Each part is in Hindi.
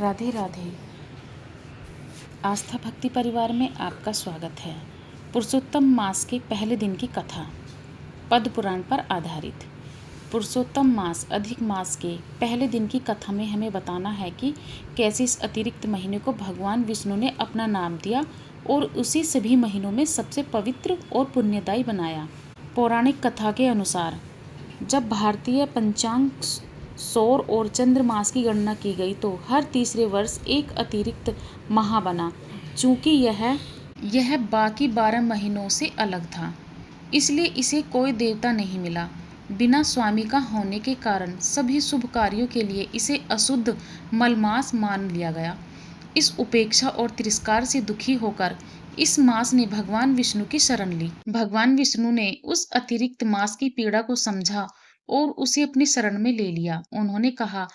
राधे राधे। आस्था भक्ति परिवार में आपका स्वागत है। पुरुषोत्तम मास के पहले दिन की कथा पद्म पुराण पर आधारित। पुरुषोत्तम मास अधिक मास के पहले दिन की कथा में हमें बताना है कि कैसे इस अतिरिक्त महीने को भगवान विष्णु ने अपना नाम दिया और उसी सभी महीनों में सबसे पवित्र और पुण्यदायी बनाया। पौराणिक कथा के अनुसार जब भारतीय पंचांग सौर और चंद्रमास की गणना की गई तो हर तीसरे वर्ष एक अतिरिक्त माह बना। चूंकि यह बाकी 12 महीनों से अलग था, इसलिए इसे कोई देवता नहीं मिला। बिना स्वामी का होने के कारण सभी शुभ कार्यों के लिए इसे अशुद्ध मलमास मान लिया गया। इस उपेक्षा और तिरस्कार से दुखी होकर इस मास ने भगवान विष्णु की शरण ली। भगवान विष्णु ने उस अतिरिक्त मास की पीड़ा को समझा और उसे अपनी शरण में ले लिया। उन्होंने कहा,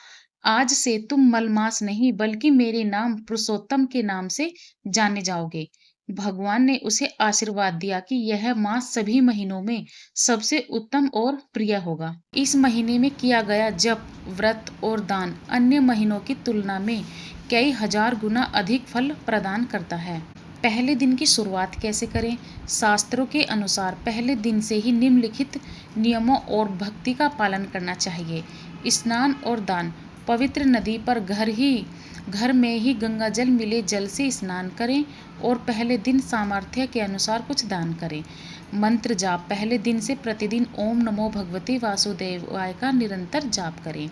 आज से तुम मलमास नहीं बल्कि मेरे नाम पुरुषोत्तम के नाम से जाने जाओगे। भगवान ने उसे आशीर्वाद दिया कि यह मास सभी महीनों में सबसे उत्तम और प्रिय होगा। इस महीने में किया गया जप, व्रत और दान अन्य महीनों की तुलना में कई हजार गुना अधिक फल प्रदान करता है। पहले दिन की शुरुआत कैसे करें? शास्त्रों के अनुसार पहले दिन से ही निम्नलिखित नियमों और भक्ति का पालन करना चाहिए। स्नान और दान। पवित्र नदी पर घर में ही गंगा जल मिले जल से स्नान करें और पहले दिन सामर्थ्य के अनुसार कुछ दान करें। मंत्र जाप। पहले दिन से प्रतिदिन ओम नमो भगवते वासुदेवाय का निरंतर जाप करें।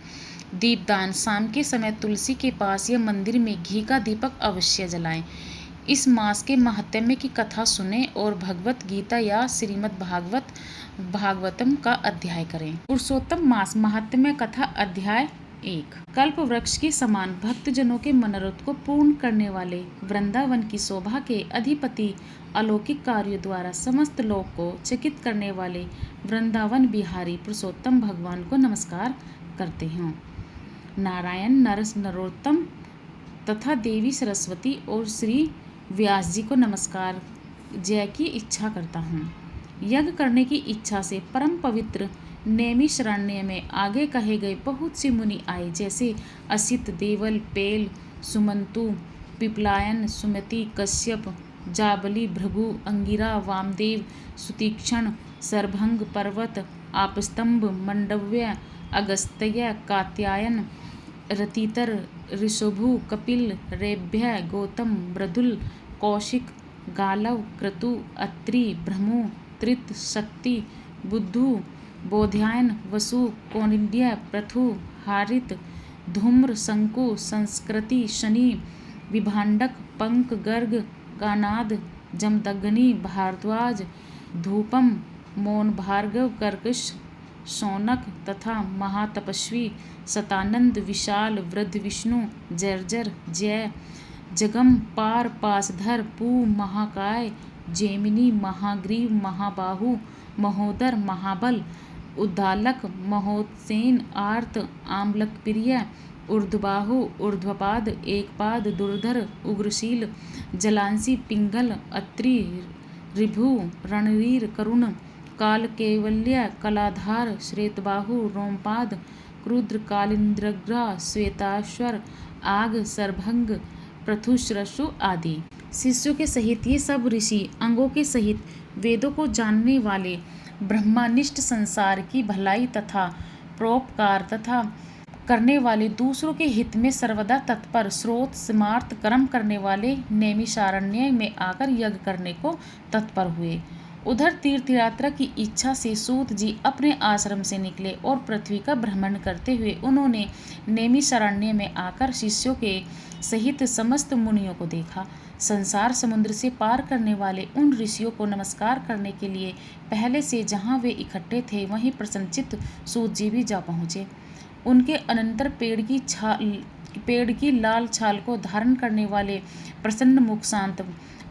दीपदान। शाम के समय तुलसी के पास या मंदिर में घी का दीपक अवश्य जलाएं। इस मास के महात्म्य की कथा सुने और भगवत गीता या श्रीमद् भागवतम का अध्ययन करें। पुरुषोत्तम मास महात्म्य कथा अध्याय 1। कल्प वृक्ष के समान भक्तजनों के मनोरथ को पूर्ण करने वाले वृंदावन की शोभा के अधिपति अलौकिक कार्यों द्वारा समस्त लोक को चकित करने वाले वृंदावन बिहारी पुरुषोत्तम भगवान को नमस्कार करते हैं। नारायण नरोत्तम तथा देवी सरस्वती और श्री व्यास जी को नमस्कार जय की इच्छा करता हूँ। यज्ञ करने की इच्छा से परम पवित्र नैमिषारण्य में आगे कहे गए बहुत से मुनि आए, जैसे असित, देवल, पेल, सुमंतु, पिपलायन, सुमति, कश्यप, जाबली, भृगु, अंगिरा, वामदेव, सुतीक्षण, सरभंग, पर्वत, आपस्तंभ, मंडव्य, अगस्त्य, कात्यायन, रतितर, ऋषभु, कपिल, रेभ्य, गौतम, मृदुल, कौशिक, गालव, क्रतु, अत्रि, भ्रमु, त्रित, शक्ति, बुद्धु, बोधायन, वसु, कौंडिन्य, पृथु, हारित, धूम्र, शंकु, संस्कृति, शनि, विभांडक, पंक, गर्ग, कानाद, जमदग्नि, भारद्वाज, धूपम, मौन, भार्गव, कर्कश, शौनक तथा महातपस्वी सतानंद, विशाल, वृद्ध, विष्णु, जर्जर, जय, जगम, पार, पासधर, पू, महाकाय, जैमिनी, महाग्रीव, महाबाहु, महोदर, महाबल, उद्दालक, महोत्सेन, आर्त, आम्लकप्रिय, ऊर्ध्वबाहु, ऊर्ध्वपाद, एकपाद, दुर्धर, उग्रशील, जलांसी, पिंगल, अत्रि, ऋभु, रणवीर, करुण, कालकेवल्य, कलाधार, श्वेतबाहु, रोमपाद, क्रुद्र, कालिंद्रग्रा, श्वेताश्वर, आग, सरभंग, पृथुश्रसु आदि। शिष्यों के सहित ये सब ऋषि अंगों के सहित वेदों को जानने वाले, ब्रह्मनिष्ठ, संसार की भलाई तथा परोपकार तथा करने वाले, दूसरों के हित में सर्वदा तत्पर, स्रोत स्मार्त कर्म करने वाले नैमिषारण्य में आकर यज्ञ करने को तत्पर हुए। उधर तीर्थ यात्रा की इच्छा से सूत जी अपने आश्रम से निकले और पृथ्वी का भ्रमण करते हुए उन्होंने नैमिषारण्य में आकर शिष्यों के सहित समस्त मुनियों को देखा। संसार समुद्र से पार करने वाले उन ऋषियों को नमस्कार करने के लिए पहले से जहाँ वे इकट्ठे थे वहीं प्रसन्नचित्त सूत जी भी जा पहुँचे। उनके अनंतर पेड़ की लाल छाल को धारण करने वाले प्रसन्न मुख, शांत,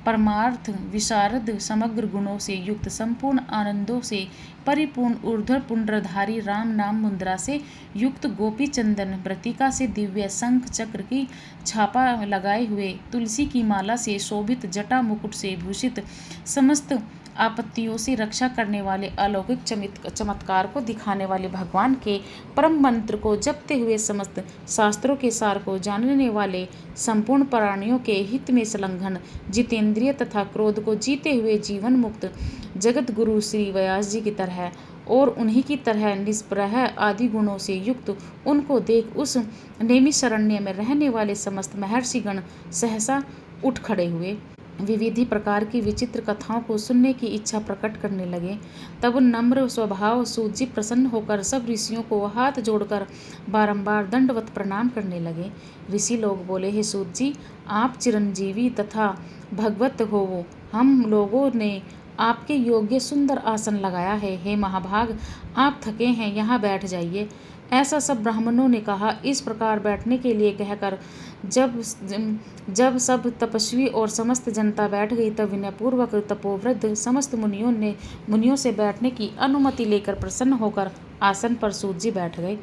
परमार्थ विशारद, समग्र गुणों से युक्त, संपूर्ण आनंदों से परिपूर्ण, ऊर्ध्व पुंड्रधारी, राम नाम मुद्रा से युक्त, गोपी चंदन व्रतिका से दिव्य, शंख चक्र की छापा लगाए हुए, तुलसी की माला से शोभित, जटा मुकुट से भूषित, समस्त आपत्तियों से रक्षा करने वाले, अलौकिक चमत्कार को दिखाने वाले, भगवान के परम मंत्र को जपते हुए समस्त शास्त्रों के सार को जानने वाले, संपूर्ण प्राणियों के हित में संलग्न, जितेंद्रिय तथा क्रोध को जीते हुए जीवन मुक्त जगत गुरु श्री व्यास जी की तरह और उन्हीं की तरह निष्प्रह आदि गुणों से युक्त उनको देख उस नैमिषारण्य में रहने वाले समस्त महर्षिगण सहसा उठ खड़े हुए। विविध प्रकार की विचित्र कथाओं को सुनने की इच्छा प्रकट करने लगे। तब नम्र स्वभाव सूत जी प्रसन्न होकर सब ऋषियों को हाथ जोड़कर बारंबार दंडवत प्रणाम करने लगे। ऋषि लोग बोले, हे सूत जी, आप चिरंजीवी तथा भगवत हो। हम लोगों ने आपके योग्य सुंदर आसन लगाया है। हे महाभाग, आप थके हैं, यहाँ बैठ जाइए। ऐसा सब ब्राह्मणों ने कहा। इस प्रकार बैठने के लिए कहकर जब सब तपस्वी और समस्त जनता बैठ गई, तब विनयपूर्वक तपोवृद्ध समस्त मुनियों से बैठने की अनुमति लेकर प्रसन्न होकर आसन पर सूत जी बैठ गए।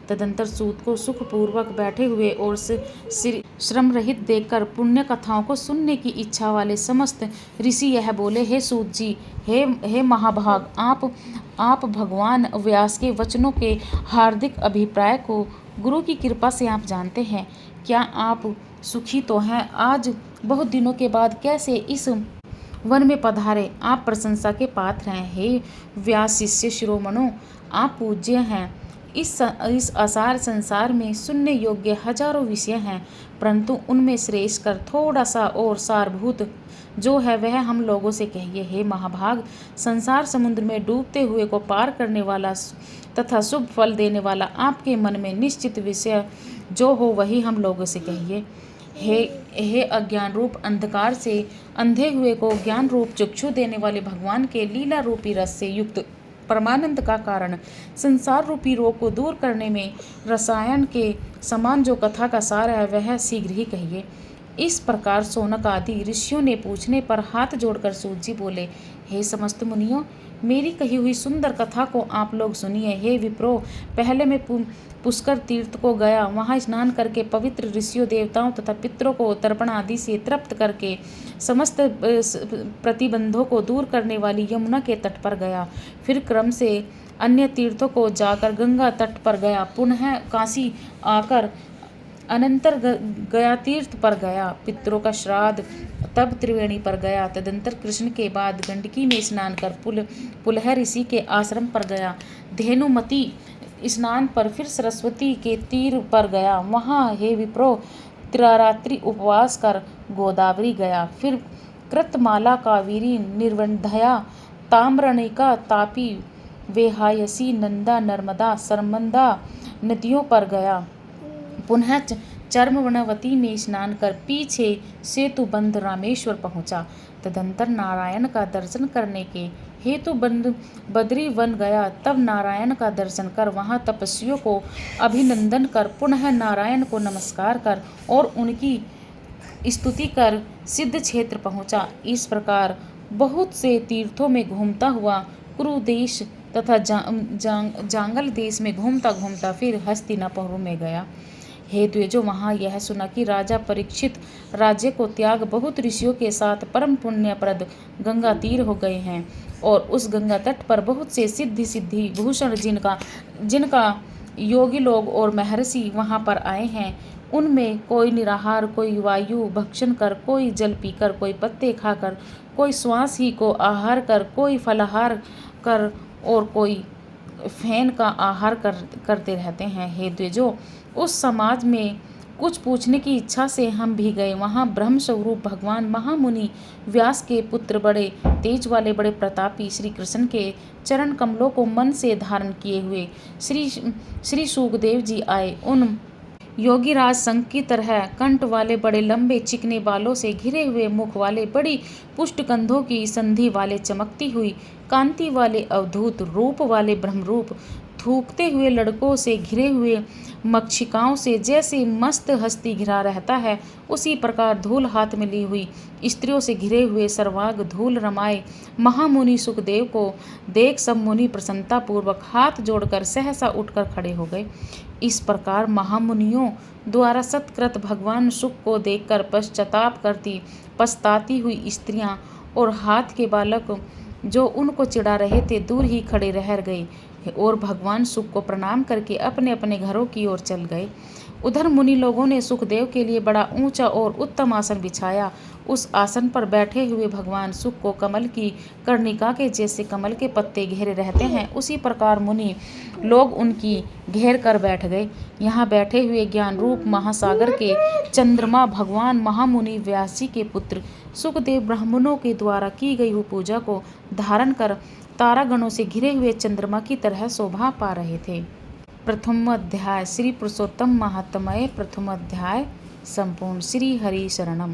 तदंतर सूत को सुखपूर्वक बैठे हुए और श्रम रहित देखकर पुण्य कथाओं को सुनने की इच्छा वाले समस्त ऋषि यह बोले, हे सूत जी, हे महाभाग, आप भगवान व्यास के वचनों के हार्दिक अभिप्राय को गुरु की कृपा से आप जानते हैं। क्या आप सुखी तो हैं? आज बहुत दिनों के बाद कैसे इस वन में पधारे? आप प्रशंसा के पात्र हैं। हे व्यास शिष्य शिरोमणों, आप पूज्य हैं। इस असार संसार में सुनने योग्य हजारों विषय हैं, परंतु उनमें श्रेष्ठ कर थोड़ा सा और सारभूत जो है वह हम लोगों से कहिए। हे महाभाग, संसार समुद्र में डूबते हुए को पार करने वाला तथा शुभ फल देने वाला आपके मन में निश्चित विषय जो हो वही हम लोगों से कहिए। हे अज्ञान रूप अंधकार से अंधे हुए को ज्ञान रूप चक्षु देने वाले भगवान के लीला रूपी रस से युक्त परमानंद का कारण, संसार रूपी रोग को दूर करने में रसायन के समान जो कथा का सार है वह शीघ्र ही कहिए। इस प्रकार शौनक आदि ऋषियों ने पूछने पर हाथ जोड़कर सूत जी बोले, हे समस्त मुनियों, मेरी कही हुई सुंदर कथा को आप लोग सुनिए। हे विप्रो, पहले मैं पुष्कर तीर्थ को गया। वहाँ स्नान करके पवित्र ऋषियों, देवताओं तथा पितरों को तर्पण आदि से तृप्त करके समस्त प्रतिबंधों को दूर करने वाली यमुना के तट पर गया। फिर क्रम से अन्य तीर्थों को जाकर गंगा तट पर गया। पुनः काशी आकर अनंतर गया तीर्थ पर गया। पितरों का श्राद्ध तब त्रिवेणी पर गया। तदंतर कृष्ण के बाद गंडकी में स्नान कर पुलह ऋषि के आश्रम पर गया। धेनुमती स्नान पर फिर सरस्वती के तीर पर गया। वहाँ हे विप्रो त्रिरात्रि उपवास कर गोदावरी गया। फिर कृतमाला, कावेरी, निर्वंधया, ताम्रनिका, तापी, वेहायसी, नंदा, नर्मदा, सरमंदा नदियों पर गया। पुनः चर्मवनवती में स्नान कर पीछे सेतुबंध रामेश्वर पहुँचा। तदंतर नारायण का दर्शन करने के हेतु बद्री वन गया। तब नारायण का दर्शन कर वहाँ तपस्वियों को अभिनंदन कर पुनः नारायण को नमस्कार कर और उनकी स्तुति कर सिद्ध क्षेत्र पहुँचा। इस प्रकार बहुत से तीर्थों में घूमता हुआ कुरु देश तथा जांगल देश में घूमता घूमता फिर हस्तिनापुर में गया। हे द्विजो, वहाँ यह सुना कि राजा परीक्षित राज्य को त्याग बहुत ऋषियों के साथ परम पुण्यप्रद गंगा तीर हो गए हैं और उस गंगा तट पर बहुत से सिद्धि भूषण जिनका योगी लोग और महर्षि वहाँ पर आए हैं, उनमें कोई निराहार, कोई वायु भक्षण कर, कोई जल पीकर, कोई पत्ते खाकर, कोई श्वास ही को आहार कर, कोई फलाहार कर और कोई फैन का आहार करते रहते हैं। हे द्विजो, उस समाज में कुछ पूछने की इच्छा से हम भी गए। वहाँ ब्रह्म स्वरूप भगवान महामुनि व्यास के पुत्र, बड़े तेज वाले, बड़े प्रतापी श्री कृष्ण के चरण कमलों को मन से धारण किए हुए श्री सुखदेव जी आए। उन योगीराज संघ की तरह कंठ वाले, बड़े लंबे चिकने बालों से घिरे हुए मुख वाले, बड़ी पुष्ट कंधों की संधि वाले, चमकती हुई कांति वाले, अवधूत रूप वाले ब्रह्मरूप, थूकते हुए लड़कों से घिरे हुए मक्षिकाओं से जैसे मस्त हस्ती घिरा रहता है, उसी प्रकार धूल हाथ में ली हुई स्त्रियों से घिरे हुए सर्वांग धूल रमाए महामुनि सुखदेव को देख सब मुनि प्रसन्नता पूर्वक हाथ जोड़कर सहसा उठकर खड़े हो गए। इस प्रकार महामुनियों द्वारा सत्कृत भगवान सुख को देखकर पश्चाताप करती पछताती हुई स्त्रियां और हाथ के बालक जो उनको चिढ़ा रहे थे दूर ही खड़े रह गए और भगवान सुख को प्रणाम करके अपने अपने घरों की ओर चल गए। उधर मुनि लोगों ने सुखदेव के लिए बड़ा ऊंचा और उत्तम आसन बिछाया। उस आसन पर बैठे हुए भगवान सुख को कमल की कर्णिका के जैसे कमल के पत्ते घेरे रहते हैं, उसी प्रकार मुनि लोग उनकी घेर कर बैठ गए। यहाँ बैठे हुए ज्ञान रूप महासागर के चंद्रमा भगवान महामुनि व्यास जी के पुत्र सुखदेव ब्राह्मणों के द्वारा की गई हुई पूजा को धारण कर तारागणों से घिरे हुए चंद्रमा की तरह शोभा पा रहे थे। प्रथम अध्याय श्री पुरुषोत्तम महात्म्य प्रथम अध्याय संपूर्ण। श्री हरि शरणम।